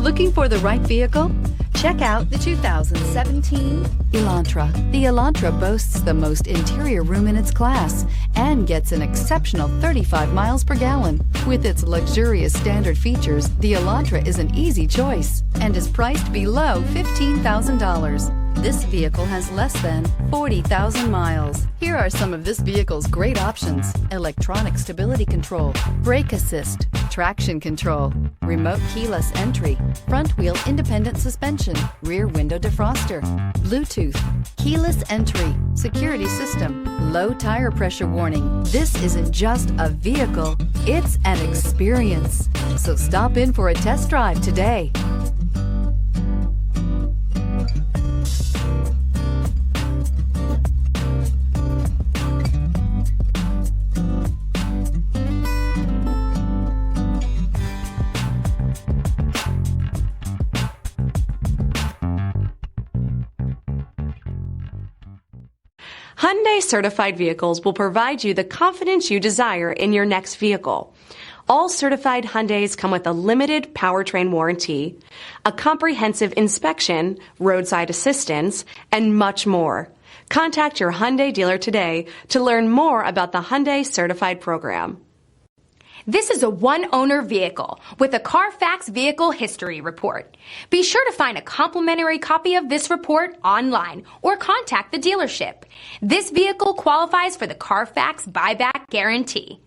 Looking for the right vehicle? Check out the 2017 Elantra. The Elantra boasts the most interior room in its class and gets an exceptional 35 miles per gallon. With its luxurious standard features, the Elantra is an easy choice and is priced below $15,000. This vehicle has less than 40,000 miles. Here are some of this vehicle's great options: electronic stability control, brake assist, traction control, remote keyless entry, front wheel independent suspension, rear window defroster, Bluetooth, keyless entry, security system, low tire pressure warning. This isn't just a vehicle, it's an experience. So stop in for a test drive today. Hyundai certified vehicles will provide you the confidence you desire in your next vehicle. All certified Hyundais come with a limited powertrain warranty, a comprehensive inspection, roadside assistance, and much more. Contact your Hyundai dealer today to learn more about the Hyundai certified program. This is a one-owner vehicle with a CARFAX Vehicle History Report. Be sure to find a complimentary copy of this report online or contact the dealership. This vehicle qualifies for the CARFAX Buyback Guarantee.